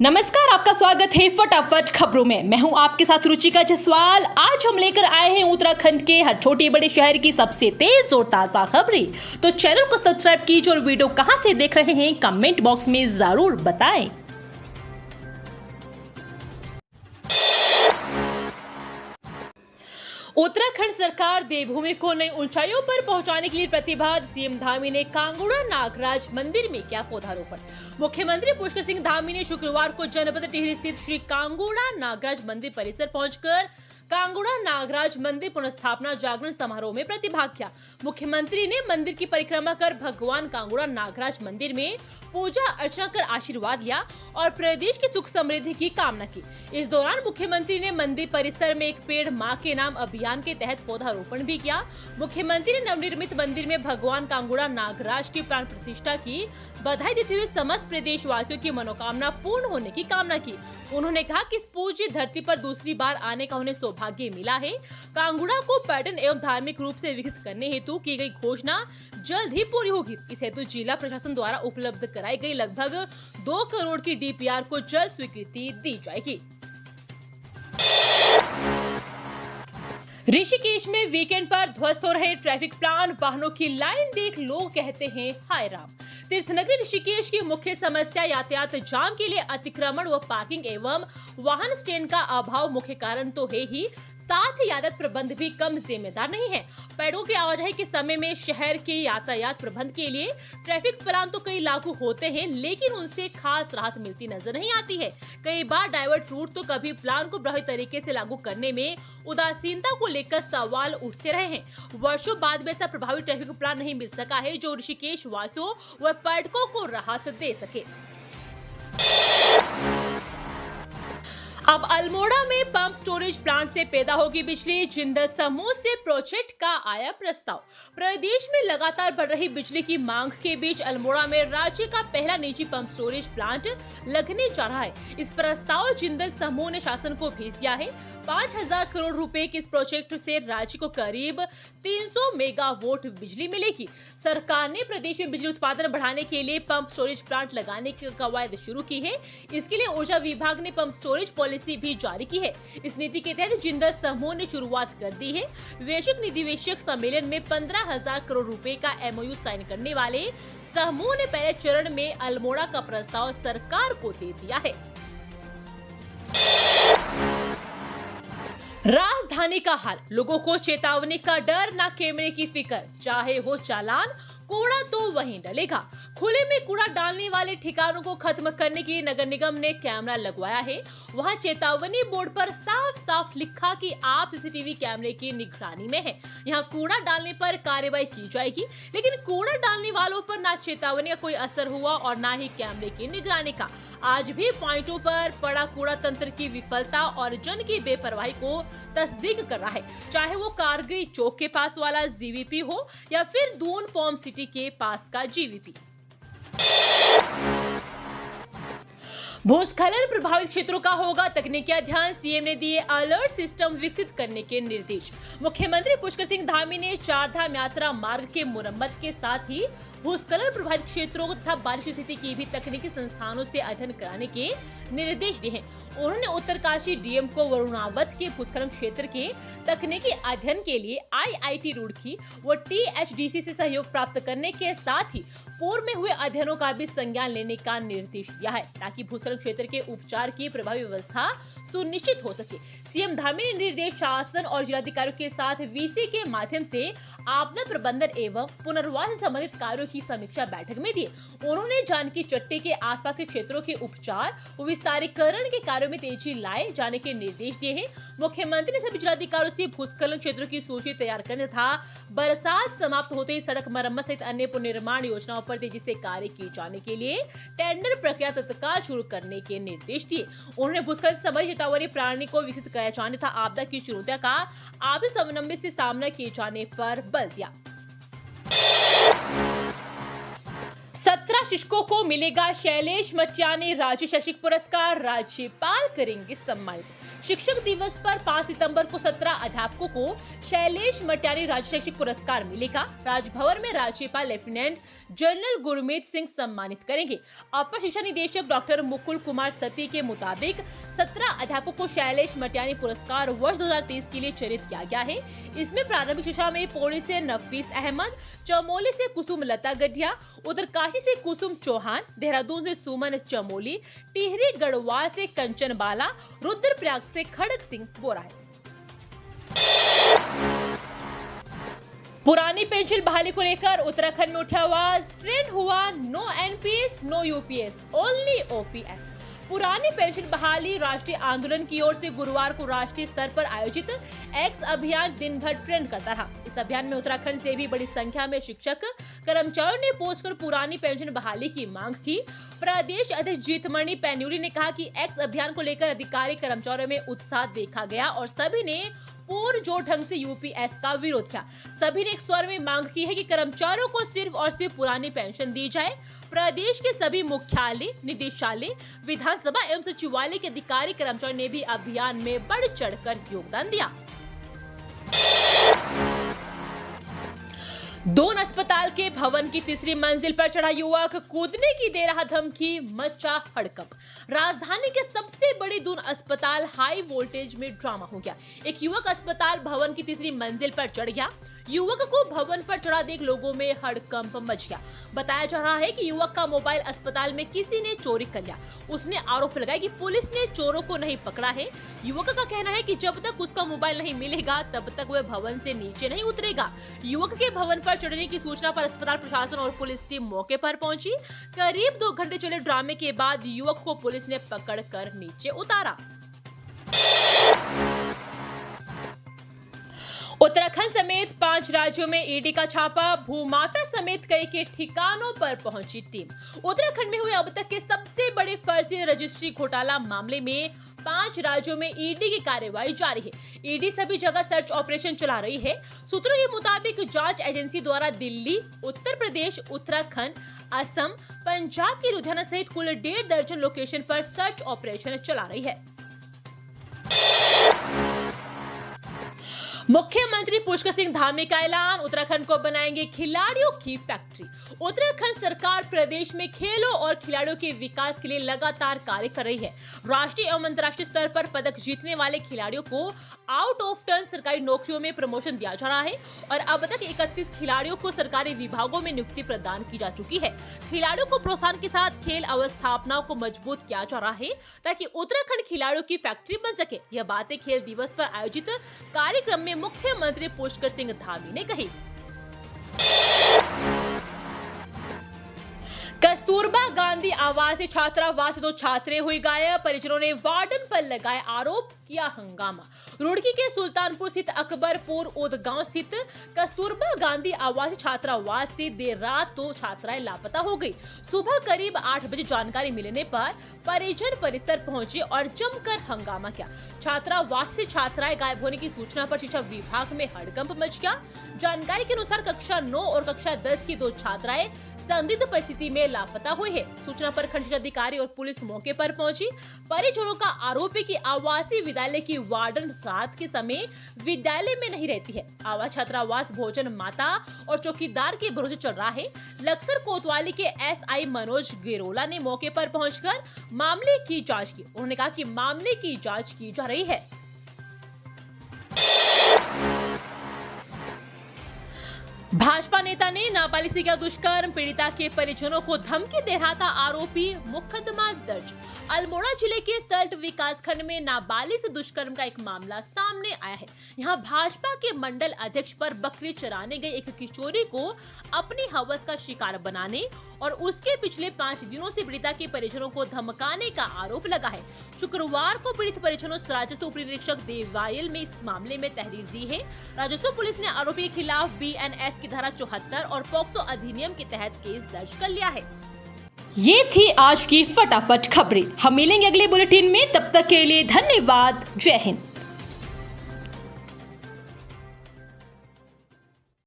नमस्कार, आपका स्वागत है फटाफट खबरों में। मैं हूं आपके साथ रुचिका जसवाल। आज हम लेकर आए हैं उत्तराखंड के हर छोटे बड़े शहर की सबसे तेज और ताजा खबरें। तो चैनल को सब्सक्राइब कीजिए और वीडियो कहां से देख रहे हैं कमेंट बॉक्स में जरूर बताएं। उत्तराखंड सरकार देवभूमि को नई ऊंचाइयों पर पहुंचाने के लिए प्रतिबद्ध। सीएम धामी ने कांगड़ा नागराज मंदिर में किया पौधारोपण। मुख्यमंत्री पुष्कर सिंह धामी ने शुक्रवार को जनपद टिहरी स्थित श्री कांगड़ा नागराज मंदिर परिसर पहुंचकर कांगड़ा नागराज मंदिर पुनर्स्थापना जागरण समारोह में प्रतिभाग किया। मुख्यमंत्री ने मंदिर की परिक्रमा कर भगवान कांगड़ा नागराज मंदिर में पूजा अर्चना कर आशीर्वाद लिया और प्रदेश की सुख समृद्धि की कामना की। इस दौरान मुख्यमंत्री ने मंदिर परिसर में एक पेड़ मां के नाम अभियान के तहत पौधारोपण भी किया। मुख्यमंत्री ने नवनिर्मित मंदिर में भगवान कांगड़ा नागराज की प्राण प्रतिष्ठा की बधाई देते हुए समस्त प्रदेश वासियों की मनोकामना पूर्ण होने की कामना की। उन्होंने कहा कि इस पूज्य धरती पर दूसरी बार आने का उन्हें सौभाग्य मिला है। कांगड़ा को पर्यटन एवं धार्मिक रूप से विकसित करने हेतु की गई घोषणा जल्द ही पूरी होगी। इस हेतु जिला प्रशासन द्वारा उपलब्ध कराई गई लगभग 2 करोड़ की डीपीआर को जल्द स्वीकृति दी जाएगी। ऋषिकेश में वीकेंड पर ध्वस्त हो रहे ट्रैफिक प्लान, वाहनों की लाइन देख लोग कहते हैं हाय राम। तीर्थनगरी ऋषिकेश की मुख्य समस्या यातायात जाम के लिए अतिक्रमण व पार्किंग एवं वाहन स्टैंड का अभाव मुख्य कारण तो है ही, साथ ही यातायात प्रबंध भी कम जिम्मेदार नहीं है। पर्यटकों की आवाजाही के समय में शहर के यातायात प्रबंध के लिए ट्रैफिक प्लान तो कई लागू होते हैं, लेकिन उनसे खास राहत मिलती नजर नहीं आती है। कई बार डाइवर्ट रूट तो कभी प्लान को प्रभावी तरीके से लागू करने में उदासीनता को लेकर सवाल उठते रहे हैं। वर्षों बाद भी ऐसा प्रभावी ट्रैफिक प्लान नहीं मिल सका है जो ऋषिकेश वासियों व पर्यटकों को राहत दे सके। अब अल्मोड़ा में पंप स्टोरेज प्लांट से पैदा होगी बिजली। जिंदल समूह से प्रोजेक्ट का आया प्रस्ताव। प्रदेश में लगातार बढ़ रही बिजली की मांग के बीच अल्मोड़ा में राज्य का पहला निजी पंप स्टोरेज प्लांट लगने जा रहा है। इस प्रस्ताव जिंदल समूह ने शासन को भेज दिया है। 5000 करोड़ रुपए के इस प्रोजेक्ट से राज्य को करीब 300 मेगावाट बिजली मिलेगी। सरकार ने प्रदेश में बिजली उत्पादन बढ़ाने के लिए पंप स्टोरेज प्लांट लगाने की कवायद शुरू की है। इसके लिए ऊर्जा विभाग ने पंप स्टोरेज पॉलिसी भी जारी की है। इस नीति के तहत जिंदल समूह ने शुरुआत कर दी है। वैश्विक निधिवेशक सम्मेलन में 15,000 करोड़ रुपए का एमओयू साइन करने वाले समूह ने पहले चरण में अल्मोड़ा का प्रस्ताव सरकार को दे दिया है। राजधानी का हाल, लोगों को चेतावनी का डर, ना कैमरे की फिक्र, चाहे हो चालान कूड़ा तो वहीं डलेगा। खुले में कूड़ा डालने वाले ठिकानों को खत्म करने के लिए नगर निगम ने कैमरा लगवाया है। वहां चेतावनी बोर्ड पर साफ साफ लिखा कि आप सीसीटीवी कैमरे की निगरानी में हैं। यहां कूड़ा डालने पर कार्रवाई की जाएगी, लेकिन कूड़ा डालने वालों पर ना चेतावनी का कोई असर हुआ और ना ही कैमरे की निगरानी का। आज भी पॉइंटों पर पड़ा कूड़ा तंत्र की विफलता और जन की बेपरवाही को तस्दीक कर रहा है, चाहे वो कारगिल चौक के पास वाला जीवीपी हो या फिर दून फॉर्म सिटी के पास का जीवीपी। भूस्खलन प्रभावित क्षेत्रों का होगा तकनीकी अध्ययन। सीएम ने दिए अलर्ट सिस्टम विकसित करने के निर्देश। मुख्यमंत्री पुष्कर सिंह धामी ने चारधाम यात्रा मार्ग के मुरम्मत के साथ ही भूस्खलन प्रभावित क्षेत्रों तथा बारिश की स्थिति की भी तकनीकी संस्थानों से अध्ययन कराने के निर्देश दिए हैं। उन्होंने उत्तरकाशी डीएम को वरुणावत के भूस्खलन क्षेत्र के तकनीकी अध्ययन के लिए आईआईटी रुड़की व टीएचडीसी से सहयोग प्राप्त करने के साथ ही पूर्व में हुए अध्ययनों का भी संज्ञान लेने का निर्देश दिया है, ताकि भूस्खलन क्षेत्र के उपचार की प्रभावी व्यवस्था सुनिश्चित हो सके। सीएम धामी ने निर्देश शासन और जिलाधिकारियों के साथ वीसी के माध्यम से आपदा प्रबंधन एवं पुनर्वास से संबंधित कार्यों की समीक्षा बैठक में दिए। उन्होंने जानकी चट्टी के आसपास के क्षेत्रों के उपचार व विस्तारीकरण के कार्यों में तेजी लाए जाने के निर्देश दिए हैं। मुख्यमंत्री ने सभी जिलाधिकारियों से भूस्खलन क्षेत्रों की सूची तैयार करने तथा बरसात समाप्त होते ही सड़क मरम्मत सहित अन्य पुनर्निर्माण योजनाओं पर तेजी से कार्य किए जाने के लिए टेंडर प्रक्रिया तत्काल शुरू करने के निर्देश दिए। उन्होंने भूस्खलन से संबंधित चेतावनी प्रणाली को विकसित किया जाने तथा आपदा की चुनौतियों का आपसी समन्वय से सामना किए जाने पर बल दिया। 17 महिला शिक्षकों को मिलेगा शैलेश मटियानी राज्य शैक्षिक पुरस्कार, राज्यपाल करेंगे सम्मानित। शिक्षक दिवस पर 5 सितंबर को 17 अध्यापकों को शैलेश मटियानी राज्य शैक्षिक पुरस्कार मिलेगा। राजभवन में राज्यपाल लेफ्टिनेंट जनरल गुरमीत सिंह सम्मानित करेंगे। अपर शिक्षा निदेशक डॉक्टर मुकुल कुमार सती के मुताबिक 17 अध्यापकों को शैलेश मटियानी पुरस्कार वर्ष 2023 के लिए चयनित किया गया है। इसमें प्रारंभिक शिक्षा में पौड़ी से नफीस अहमद, चमोली से कुसुम लता गढ़िया, उत्तरकाशी से कुसुम चौहान, देहरादून से सुमन चमोली, टिहरी गढ़वाल से कंचन बाला, रुद्रप्रयाग से खड़क सिंह बोरा है। पुरानी पेंशन बहाली को लेकर उत्तराखंड में उठी आवाज, ट्रेंड हुआ no NPS no UPS only OPS. पुरानी पेंशन बहाली राष्ट्रीय आंदोलन की ओर से गुरुवार को राष्ट्रीय स्तर पर आयोजित एक्स अभियान दिन भर ट्रेंड करता रहा। इस अभियान में उत्तराखंड से भी बड़ी संख्या में शिक्षक कर्मचारियों ने पोस्ट कर पुरानी पेंशन बहाली की मांग की। प्रदेश अध्यक्ष जीतमणि पैन्यूली ने कहा कि एक्स अभियान को लेकर अधिकारी कर्मचारियों में उत्साह देखा गया और सभी ने पुरजोर ढंग से यूपीएस का विरोध किया। सभी ने एक स्वर में मांग की है कि कर्मचारियों को सिर्फ और सिर्फ पुरानी पेंशन दी जाए। प्रदेश के सभी मुख्यालय, निदेशालय, विधानसभा एवं सचिवालय के अधिकारी कर्मचारियों ने भी अभियान में बढ़ चढ़कर योगदान दिया। दोन अस्पताल के भवन की तीसरी मंजिल पर चढ़ा युवक, कूदने की दे रहा धमकी, मचा हड़कंप। राजधानी के सबसे बड़े दून अस्पताल हाई वोल्टेज में ड्रामा हो गया। एक युवक अस्पताल भवन की तीसरी मंजिल पर चढ़ गया। युवक को भवन पर चढ़ा देख लोगों में हड़कंप मच गया। बताया जा रहा है कि युवक का मोबाइल अस्पताल में किसी ने चोरी कर लिया। उसने आरोप लगाया कि पुलिस ने चोरों को नहीं पकड़ा है। युवक का कहना है कि जब तक उसका मोबाइल नहीं मिलेगा तब तक वह भवन से नीचे नहीं उतरेगा। युवक के भवन पर चढ़ने की सूचना पर अस्पताल प्रशासन और पुलिस टीम मौके पर पहुंची। करीब 2 घंटे चले ड्रामे के बाद युवक को पुलिस ने पकड़कर नीचे उतारा। उत्तराखंड समेत 5 राज्यों में ईडी का छापा, भूमाफिया समेत कई के ठिकानों पर पहुंची टीम। उत्तराखंड में हुए अब तक के सबसे बड़े फर्जी रजिस्ट्री घोटाला मामले में 5 राज्यों में ईडी की कार्रवाई जारी है। ईडी सभी जगह सर्च ऑपरेशन चला रही है। सूत्रों के मुताबिक जांच एजेंसी द्वारा दिल्ली, उत्तर प्रदेश, उत्तराखंड, असम, पंजाब की लुधियाना सहित कुल 1.5 दर्जन लोकेशन पर सर्च ऑपरेशन चला रही है। मुख्यमंत्री पुष्कर सिंह धामी का ऐलान, उत्तराखंड को बनाएंगे खिलाड़ियों की फैक्ट्री। उत्तराखंड सरकार प्रदेश में खेलों और खिलाड़ियों के विकास के लिए लगातार कार्य कर रही है। राष्ट्रीय एवं अंतर्राष्ट्रीय स्तर पर पदक जीतने वाले खिलाड़ियों को आउट ऑफ टर्न सरकारी नौकरियों में प्रमोशन दिया जा रहा है और अब तक 31 खिलाड़ियों को सरकारी विभागों में नियुक्ति प्रदान की जा चुकी है। खिलाड़ियों को प्रोत्साहन के साथ खेल अवस्थापनाओं को मजबूत किया जा रहा है ताकि उत्तराखंड खिलाड़ियों की फैक्ट्री बन सके। यह बातें खेल दिवस पर आयोजित कार्यक्रम में मुख्यमंत्री पुष्कर सिंह धामी ने कही। कस्तूरबा गांधी आवासीय छात्रावास से 2 छात्रें हुई गायब। परिजनों ने वार्डन पर लगाए आरोप, किया हंगामा। रुड़की के सुल्तानपुर स्थित अकबरपुर उदगांव स्थित कस्तूरबा गांधी आवासीय छात्रावास से देर रात 2 छात्राएं लापता हो गई। सुबह करीब 8 बजे जानकारी मिलने पर परिजन परिसर पहुंचे और जमकर हंगामा किया। छात्रावास से छात्राएं गायब होने की सूचना पर शिक्षा विभाग में हड़कंप मच गया। जानकारी के अनुसार कक्षा 9 और कक्षा 10 की 2 छात्राएं संदिग्ध परिस्थिति में लापता हुई है। सूचना पर खंड शिक्षा अधिकारी और पुलिस मौके पर पहुंची। परिजनों का आरोप है कि आवासीय विद्यालय की वार्डन रात के समय विद्यालय में नहीं रहती है। आवास छात्रावास भोजन माता और चौकीदार के भरोसे चल रहा है। लक्सर कोतवाली के एसआई मनोज गिरोला ने मौके पर पहुंचकर मामले की जांच की। उन्होंने कहा कि मामले की जांच की जा रही है। भाजपा नेता ने नाबालिग से किया दुष्कर्म, पीड़िता के परिजनों को धमकी दे रहा था आरोपी, मुकदमा दर्ज। अल्मोड़ा जिले के सल्ट विकास खंड में नाबालिग से दुष्कर्म का एक मामला सामने आया है। यहां भाजपा के मंडल अध्यक्ष पर बकरी चराने गई एक किशोरी को अपनी हवस का शिकार बनाने और उसके पिछले 5 दिनों से पीड़िता के परिजनों को धमकाने का आरोप लगा है। शुक्रवार को पीड़ित परिजनों राजस्व उप निरीक्षक देवायल में इस मामले में तहरीर दी है। राजस्व पुलिस ने आरोपी के खिलाफ बीएनएस की धारा 74 और पॉक्सो अधिनियम के तहत केस दर्ज कर लिया है। ये थी आज की फटाफट खबरें। हम मिलेंगे अगले बुलेटिन में, तब तक के लिए धन्यवाद। जय हिंद।